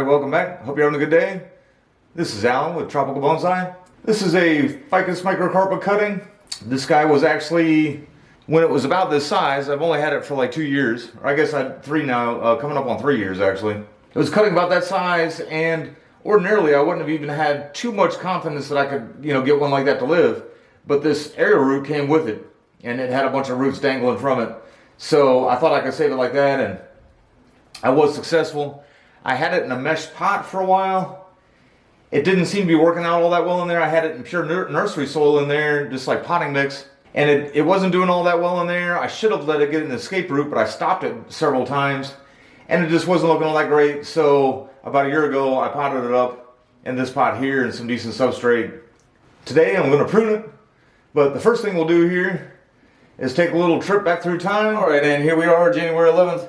Alright, welcome back. Hope you're having a good day. This is Alan with Tropical Bonsai. This is a Ficus Microcarpa cutting. This guy was actually, when it was about this size, I've only had it for like 2 years. Or I guess I had 3 now, coming up on 3 years actually. It was cutting about that size, and ordinarily I wouldn't have even had too much confidence that I could, get one like that to live. But this aerial root came with it, and it had a bunch of roots dangling from it. So I thought I could save it like that, and I was successful. I had it in a mesh pot for a while. It didn't seem to be working out all that well in there. I had it in pure nursery soil in there, just like potting mix. And it wasn't doing all that well in there. I should have let it get an escape route, but I stopped it several times. And it just wasn't looking all that great. So about a year ago, I potted it up in this pot here and some decent substrate. Today, I'm going to prune it. But the first thing we'll do here is take a little trip back through time. All right, and here we are, January 11th.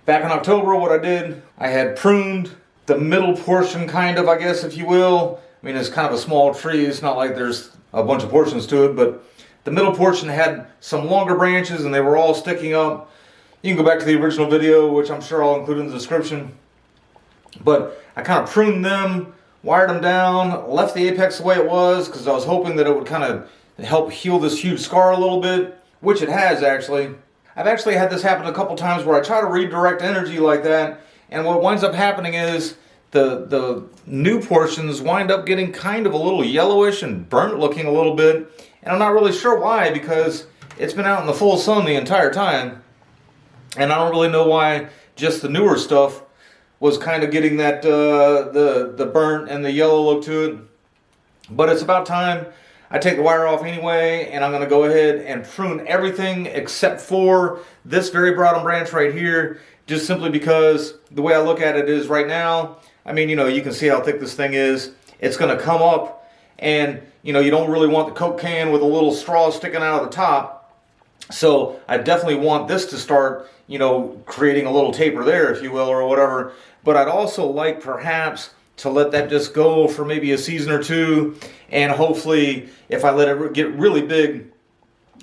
Back in October, what I did, I had pruned the middle portion, kind of, I guess, if you will. I mean, it's kind of a small tree. It's not like there's a bunch of portions to it, but the middle portion had some longer branches and they were all sticking up. You can go back to the original video, which I'm sure I'll include in the description. But I kind of pruned them, wired them down, left the apex the way it was because I was hoping that it would kind of help heal this huge scar a little bit, which it has actually. I've actually had this happen a couple times where I try to redirect energy like that, and what winds up happening is the new portions wind up getting kind of a little yellowish and burnt looking a little bit, and I'm not really sure why, because it's been out in the full sun the entire time, and I don't really know why just the newer stuff was kind of getting that the burnt and the yellow look to it. But it's about time I take the wire off anyway, and I'm going to go ahead and prune everything except for this very bottom branch right here, just simply because the way I look at it is right now, I mean, you can see how thick this thing is. It's going to come up, and you don't really want the Coke can with a little straw sticking out of the top. So I definitely want this to start, creating a little taper there, if you will, or whatever. But I'd also like perhaps to let that just go for maybe a season or two, and hopefully if I let it get really big,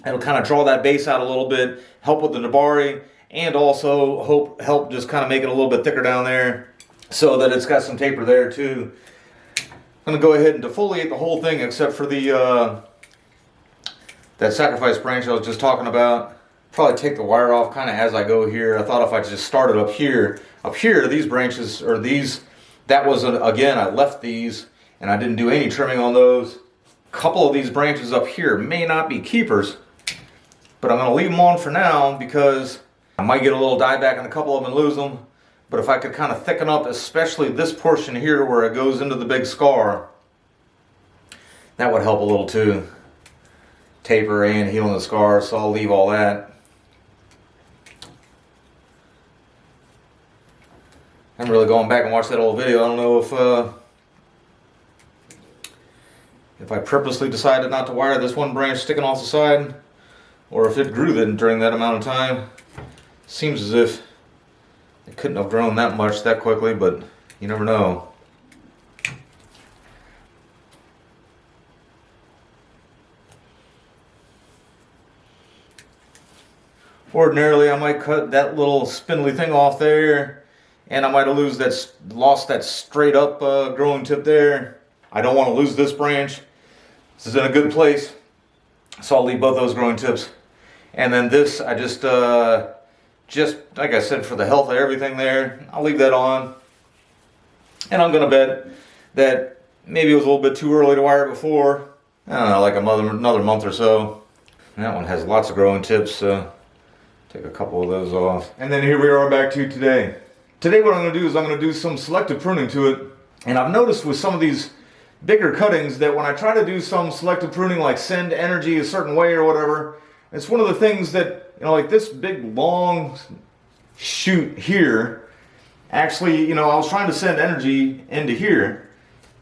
it'll kind of draw that base out a little bit, help with the nabari, and also help just kind of make it a little bit thicker down there so that it's got some taper there too. I'm going to go ahead and defoliate the whole thing except for the that sacrifice branch I was just talking about. Probably take the wire off kind of as I go here. I thought if I just started up here, these branches, or these, that was, again, I left these and I didn't do any trimming on those. A couple of these branches up here may not be keepers, but I'm going to leave them on for now because I might get a little dieback in a couple of them and lose them. But if I could kind of thicken up, especially this portion here where it goes into the big scar, that would help a little too. Taper and healing the scar, so I'll leave all that. I'm really going back and watch that old video. I don't know if I purposely decided not to wire this one branch sticking off the side, or if it grew then during that amount of time. Seems as if it couldn't have grown that much that quickly, but you never know. Ordinarily I might cut that little spindly thing off there, and I might have lost that straight up growing tip there. I don't want to lose this branch. This is in a good place, so I'll leave both those growing tips. And then this, I just like I said, for the health of everything there, I'll leave that on. And I'm gonna bet that maybe it was a little bit too early to wire it before. I don't know, like another month or so. And that one has lots of growing tips, so take a couple of those off. And then here we are back to today. Today what I'm going to do is I'm going to do some selective pruning to it. And I've noticed with some of these bigger cuttings that when I try to do some selective pruning, like send energy a certain way or whatever, it's one of the things that, like this big long shoot here, actually, I was trying to send energy into here.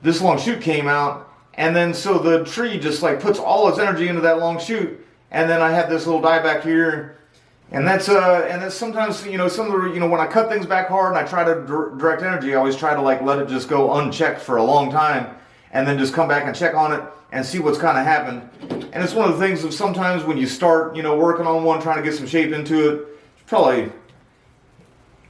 This long shoot came out, and then so the tree just like puts all its energy into that long shoot, and then I have this little dieback here. And that's sometimes, some of the, when I cut things back hard and I try to direct energy, I always try to like let it just go unchecked for a long time and then just come back and check on it and see what's kind of happened. And it's one of the things of sometimes when you start, working on one, trying to get some shape into it, probably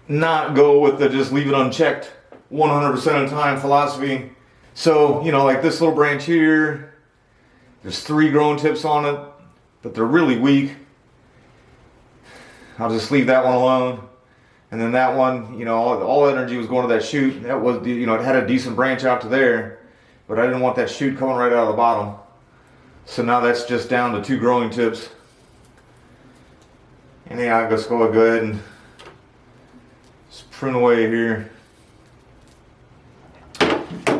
not go with the just leave it unchecked 100% of the time philosophy. So, you know, like this little branch here, there's 3 growing tips on it, but they're really weak. I'll just leave that one alone. And then that one, you know, all energy was going to that shoot. That was, you know, it had a decent branch out to there, but I didn't want that shoot coming right out of the bottom. So now that's just down to 2 growing tips. And yeah, I'll just go ahead and just prune away here.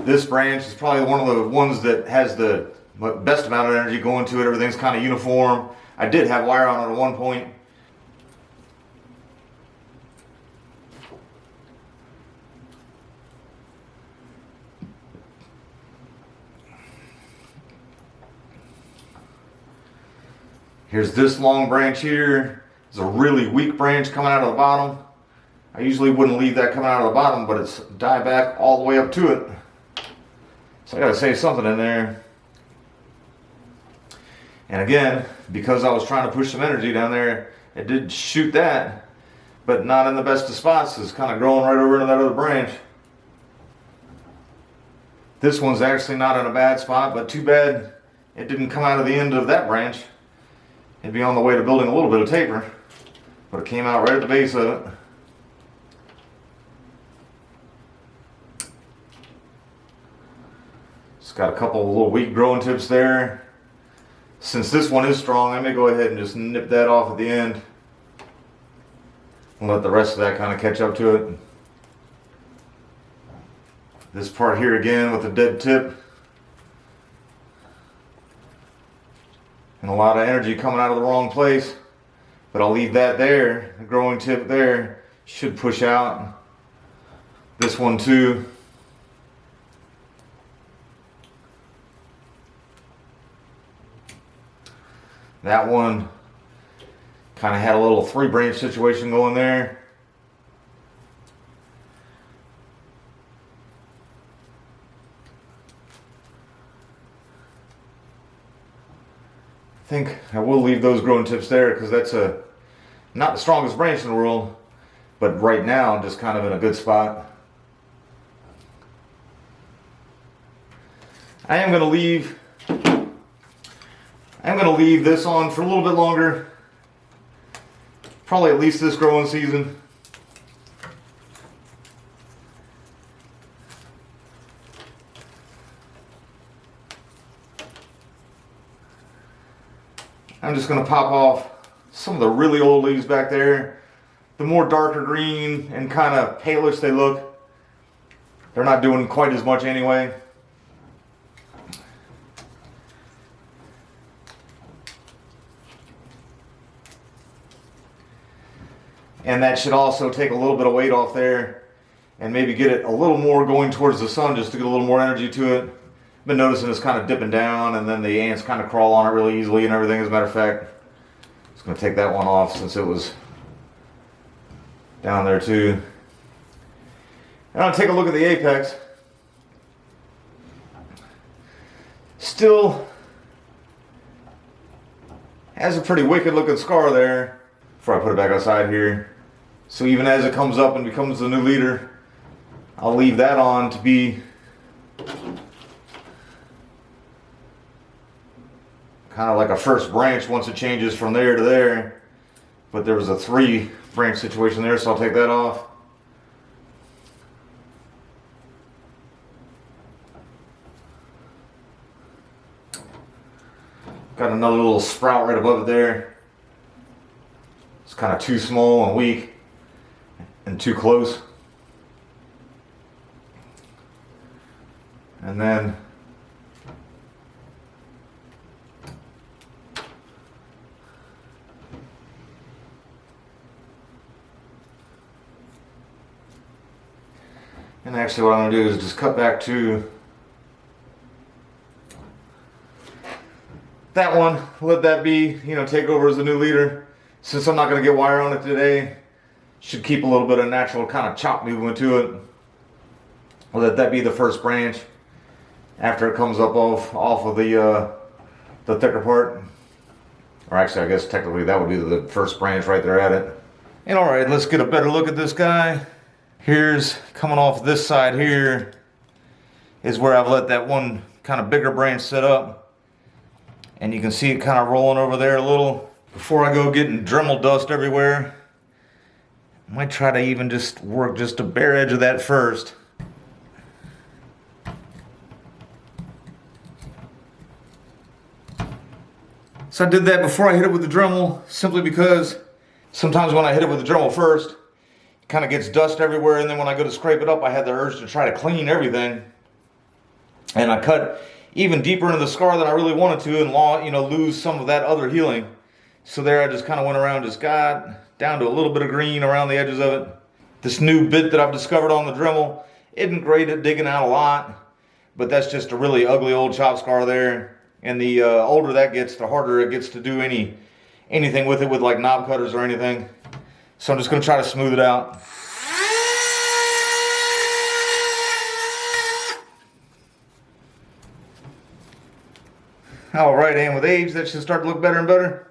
This branch is probably one of the ones that has the best amount of energy going to it. Everything's kind of uniform. I did have wire on it at one point. Here's this long branch here. It's a really weak branch coming out of the bottom. I usually wouldn't leave that coming out of the bottom, but it's died back all the way up to it. So I gotta save something in there. And again, because I was trying to push some energy down there, it did shoot that, but not in the best of spots. It's kind of growing right over into that other branch. This one's actually not in a bad spot, but too bad it didn't come out of the end of that branch. It'd be on the way to building a little bit of taper, but it came out right at the base of it. It's got a couple of little weak growing tips there. Since this one is strong, I may go ahead and just nip that off at the end and let the rest of that kind of catch up to it. This part here again with the dead tip. And a lot of energy coming out of the wrong place, but I'll leave that there. The growing tip there should push out. This one too. That one kind of had a little 3-branch situation going there. I think I will leave those growing tips there because that's not the strongest branch in the world, but right now just kind of in a good spot. I am going to leave this on for a little bit longer, probably at least this growing season. I'm just going to pop off some of the really old leaves back there. The more darker green and kind of palish they look, they're not doing quite as much anyway. And that should also take a little bit of weight off there and maybe get it a little more going towards the sun just to get a little more energy to it. I've been noticing it's kind of dipping down and then the ants kind of crawl on it really easily and everything. As a matter of fact, I'm just going to take that one off since it was down there too. And I'll take a look at the apex. Still has a pretty wicked looking scar there before I put it back outside here. So even as it comes up and becomes the new leader, I'll leave that on to be kind of like a first branch once it changes from there to there. But there was a 3-branch situation there, so I'll take that off. Got another little sprout right above it there. It's kind of too small and weak and too close. And then actually what I'm going to do is just cut back to that one, let that be, you know, take over as the new leader. Since I'm not going to get wire on it today, should keep a little bit of natural kind of chop movement to it. I'll let that be the first branch after it comes up off of the thicker part. Or actually, I guess technically that would be the first branch right there at it. And alright, let's get a better look at this guy. Here's coming off this side here is where I've let that one kind of bigger branch set up. And you can see it kind of rolling over there a little. Before I go getting Dremel dust everywhere, I might try to even just work just a bare edge of that first. So I did that before I hit it with the Dremel, simply because sometimes when I hit it with the Dremel first, it kind of gets dust everywhere, and then when I go to scrape it up, I had the urge to try to clean everything. And I cut even deeper into the scar than I really wanted to, and lose some of that other healing. So there I just kind of went around, just got down to a little bit of green around the edges of it. This new bit that I've discovered on the Dremel isn't great at digging out a lot, but that's just a really ugly old chop scar there. And the older that gets, the harder it gets to do anything with it, with like knob cutters or anything. So I'm just going to try to smooth it out. Alright, and with age, that should start to look better and better.